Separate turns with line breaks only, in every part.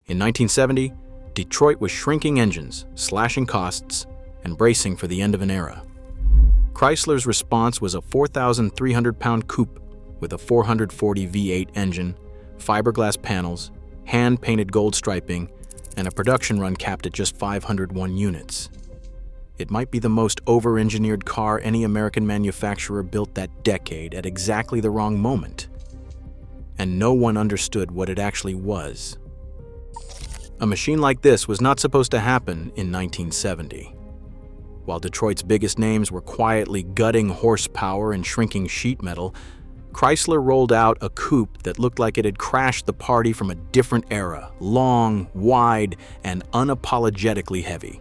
In 1970, Detroit was shrinking engines, slashing costs, and bracing for the end of an era. Chrysler's response was a 4,300-pound coupe with a 440 V8 engine, fiberglass panels, hand-painted gold striping, and a production run capped at just 501 units. It might be the most over-engineered car any American manufacturer built that decade at exactly the wrong moment. And no one understood what it actually was. A machine like this was not supposed to happen in 1970. While Detroit's biggest names were quietly gutting horsepower and shrinking sheet metal, Chrysler rolled out a coupe that looked like it had crashed the party from a different era, long, wide, and unapologetically heavy.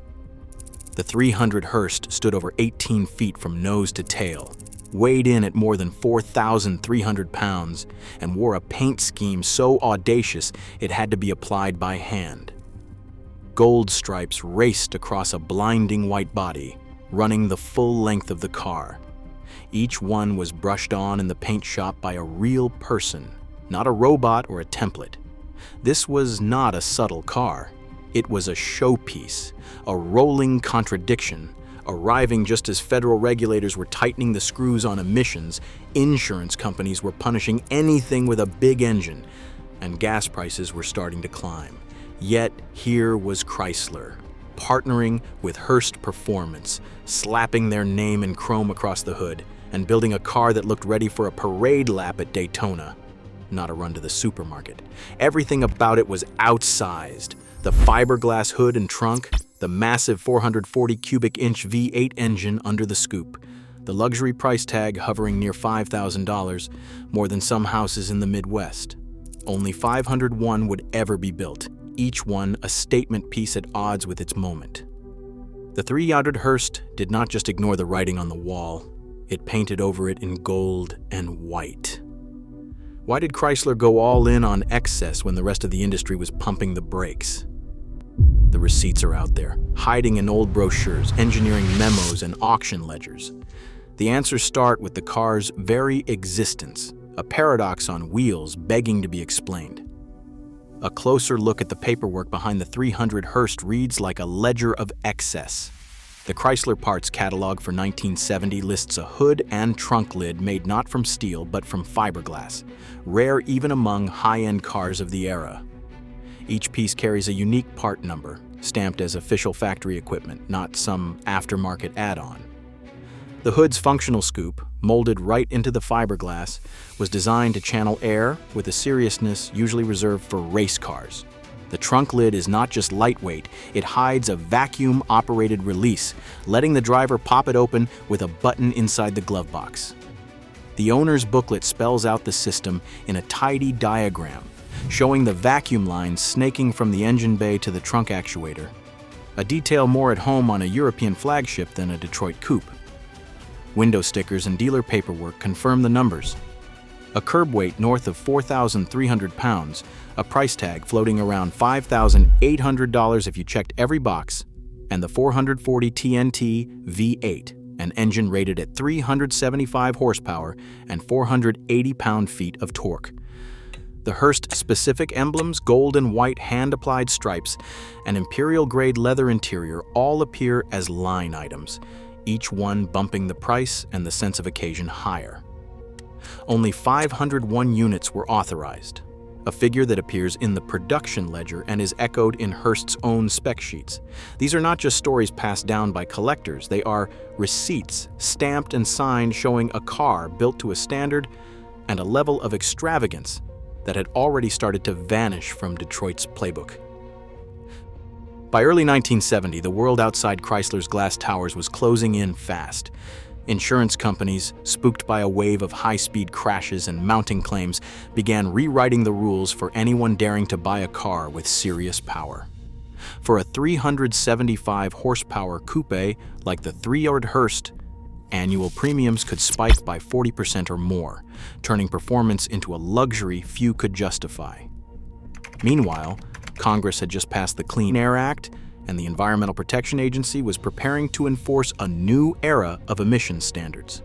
The 300 Hurst stood over 18 feet from nose to tail, weighed in at more than 4,300 pounds, and wore a paint scheme so audacious it had to be applied by hand. Gold stripes raced across a blinding white body, running the full length of the car. Each one was brushed on in the paint shop by a real person, not a robot or a template. This was not a subtle car. It was a showpiece, a rolling contradiction. Arriving just as federal regulators were tightening the screws on emissions, insurance companies were punishing anything with a big engine, and gas prices were starting to climb. Yet here was Chrysler, partnering with Hurst Performance, slapping their name in chrome across the hood, and building a car that looked ready for a parade lap at Daytona, not a run to the supermarket. Everything about it was outsized. The fiberglass hood and trunk, the massive 440 cubic inch V8 engine under the scoop, the luxury price tag hovering near $5,000, more than some houses in the Midwest. Only 501 would ever be built, each one a statement piece at odds with its moment. The 300 Hurst did not just ignore the writing on the wall, it painted over it in gold and white. Why did Chrysler go all in on excess when the rest of the industry was pumping the brakes? The receipts are out there, hiding in old brochures, engineering memos, and auction ledgers. The answers start with the car's very existence, a paradox on wheels begging to be explained. A closer look at the paperwork behind the 300 Hurst reads like a ledger of excess. The Chrysler parts catalog for 1970 lists a hood and trunk lid made not from steel but from fiberglass, rare even among high-end cars of the era. Each piece carries a unique part number, stamped as official factory equipment, not some aftermarket add-on. The hood's functional scoop, molded right into the fiberglass, was designed to channel air with a seriousness usually reserved for race cars. The trunk lid is not just lightweight, it hides a vacuum-operated release, letting the driver pop it open with a button inside the glove box. The owner's booklet spells out the system in a tidy diagram, showing the vacuum lines snaking from the engine bay to the trunk actuator, a detail more at home on a European flagship than a Detroit coupe. Window stickers and dealer paperwork confirm the numbers. A curb weight north of 4,300 pounds, a price tag floating around $5,800 if you checked every box, and the 440 TNT V8, an engine rated at 375 horsepower and 480 pound-feet of torque. The Hurst-specific emblems, gold and white hand-applied stripes, and imperial-grade leather interior all appear as line items, each one bumping the price and the sense of occasion higher. Only 501 units were authorized, a figure that appears in the production ledger and is echoed in Hurst's own spec sheets. These are not just stories passed down by collectors, they are receipts stamped and signed showing a car built to a standard and a level of extravagance that had already started to vanish from Detroit's playbook. By early 1970, the world outside Chrysler's glass towers was closing in fast. Insurance companies, spooked by a wave of high-speed crashes and mounting claims, began rewriting the rules for anyone daring to buy a car with serious power. For a 375 horsepower coupe like the 300 Hurst, annual premiums could spike by 40% or more, turning performance into a luxury few could justify. Meanwhile, Congress had just passed the Clean Air Act, and the Environmental Protection Agency was preparing to enforce a new era of emissions standards.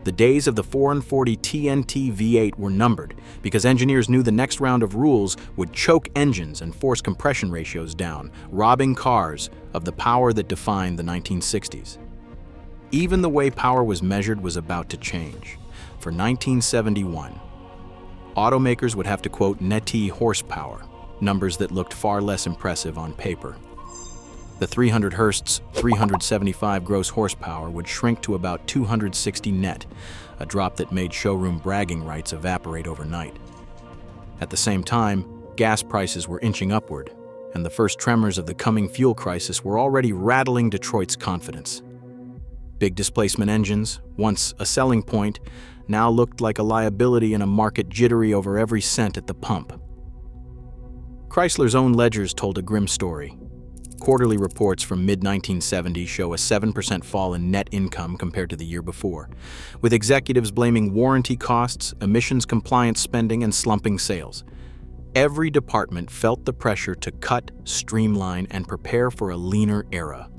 The days of the 440 TNT V8 were numbered because engineers knew the next round of rules would choke engines and force compression ratios down, robbing cars of the power that defined the 1960s. Even the way power was measured was about to change. For 1971, automakers would have to quote neti horsepower, numbers that looked far less impressive on paper. The 300 Hurst's 375 gross horsepower would shrink to about 260 net, a drop that made showroom bragging rights evaporate overnight. At the same time, gas prices were inching upward, and the first tremors of the coming fuel crisis were already rattling Detroit's confidence. Big displacement engines, once a selling point, now looked like a liability in a market jittery over every cent at the pump. Chrysler's own ledgers told a grim story. Quarterly reports from mid-1970s show a 7% fall in net income compared to the year before, with executives blaming warranty costs, emissions compliance spending, and slumping sales. Every department felt the pressure to cut, streamline, and prepare for a leaner era.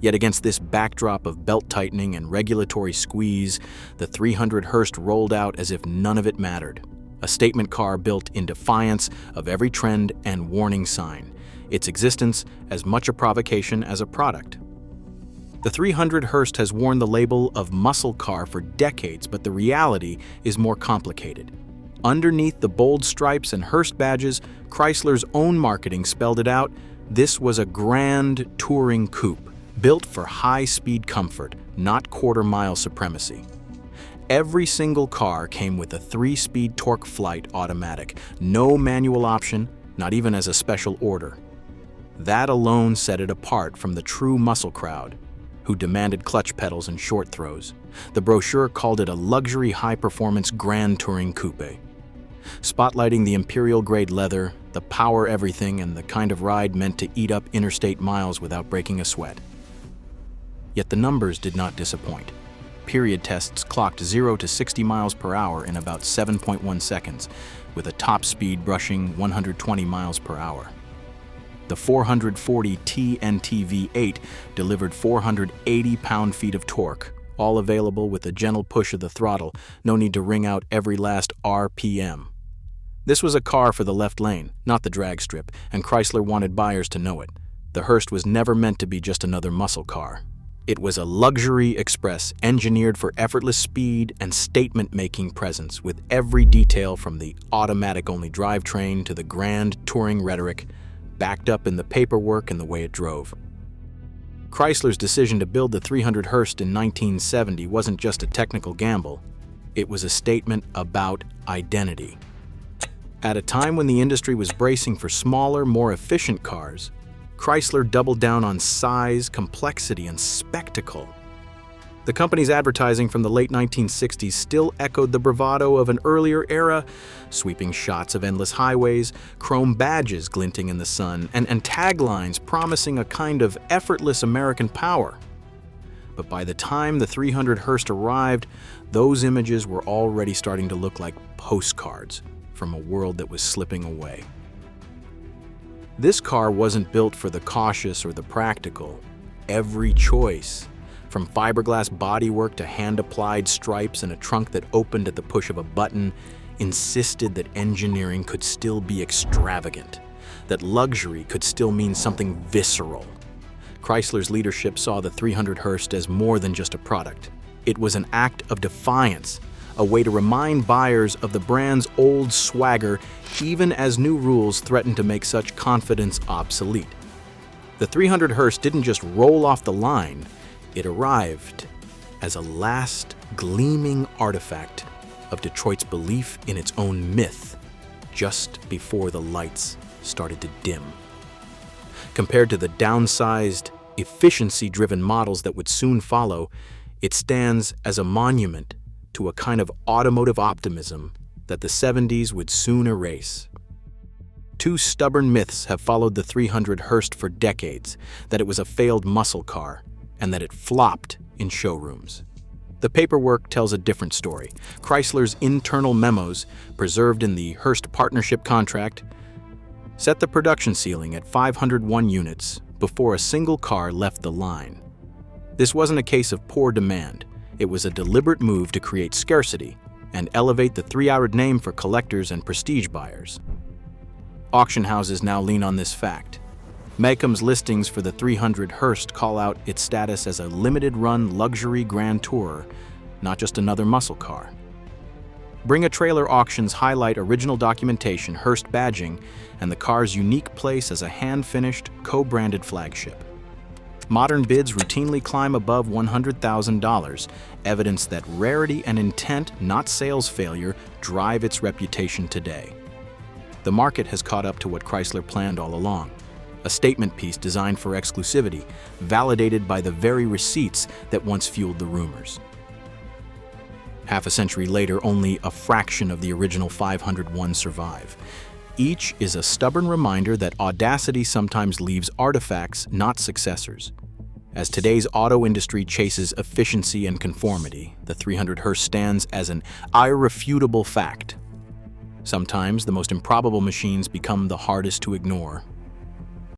Yet against this backdrop of belt-tightening and regulatory squeeze, the 300 Hurst rolled out as if none of it mattered. A statement car built in defiance of every trend and warning sign, its existence as much a provocation as a product. The 300 Hurst has worn the label of muscle car for decades, but the reality is more complicated. Underneath the bold stripes and Hurst badges, Chrysler's own marketing spelled it out. This was a grand touring coupe, built for high-speed comfort, not quarter-mile supremacy. Every single car came with a 3-speed torque flight automatic, no manual option, not even as a special order. That alone set it apart from the true muscle crowd, who demanded clutch pedals and short throws. The brochure called it a luxury high-performance grand touring coupe. Spotlighting the imperial-grade leather, the power everything, and the kind of ride meant to eat up interstate miles without breaking a sweat. Yet the numbers did not disappoint. Period tests clocked 0 to 60 miles per hour in about 7.1 seconds, with a top speed brushing 120 miles per hour. The 440 TNT V8 delivered 480 pound-feet of torque, all available with a gentle push of the throttle, no need to wring out every last RPM. This was a car for the left lane, not the drag strip, and Chrysler wanted buyers to know it. The Hurst was never meant to be just another muscle car. It was a luxury express engineered for effortless speed and statement-making presence, with every detail from the automatic-only drivetrain to the grand touring rhetoric backed up in the paperwork and the way it drove. Chrysler's decision to build the 300 Hurst in 1970 wasn't just a technical gamble. It was a statement about identity. At a time when the industry was bracing for smaller, more efficient cars, Chrysler doubled down on size, complexity, and spectacle. The company's advertising from the late 1960s still echoed the bravado of an earlier era, sweeping shots of endless highways, chrome badges glinting in the sun, and taglines promising a kind of effortless American power. But by the time the 300 Hurst arrived, those images were already starting to look like postcards from a world that was slipping away. This car wasn't built for the cautious or the practical. Every choice, from fiberglass bodywork to hand-applied stripes and a trunk that opened at the push of a button, insisted that engineering could still be extravagant, that luxury could still mean something visceral. Chrysler's leadership saw the 300 Hurst as more than just a product. It was an act of defiance, a way to remind buyers of the brand's old swagger, even as new rules threatened to make such confidence obsolete. The 300 Hurst didn't just roll off the line, it arrived as a last gleaming artifact of Detroit's belief in its own myth, just before the lights started to dim. Compared to the downsized, efficiency-driven models that would soon follow, it stands as a monument to a kind of automotive optimism that the 70s would soon erase. Two stubborn myths have followed the 300 Hurst for decades: that it was a failed muscle car, and that it flopped in showrooms. The paperwork tells a different story. Chrysler's internal memos, preserved in the Hurst partnership contract, set the production ceiling at 501 units before a single car left the line. This wasn't a case of poor demand. It was a deliberate move to create scarcity and elevate the three-hour name for collectors and prestige buyers. Auction houses now lean on this fact. Megcom's listings for the 300 Hurst call out its status as a limited-run luxury grand tourer, not just another muscle car. Bring a Trailer auctions highlight original documentation, Hurst badging, and the car's unique place as a hand-finished, co-branded flagship. Modern bids routinely climb above $100,000, evidence that rarity and intent, not sales failure, drive its reputation today. The market has caught up to what Chrysler planned all along. A statement piece designed for exclusivity, validated by the very receipts that once fueled the rumors. Half a century later, only a fraction of the original 501 survive. Each is a stubborn reminder that audacity sometimes leaves artifacts, not successors. As today's auto industry chases efficiency and conformity, the 300 Hurst stands as an irrefutable fact. Sometimes the most improbable machines become the hardest to ignore,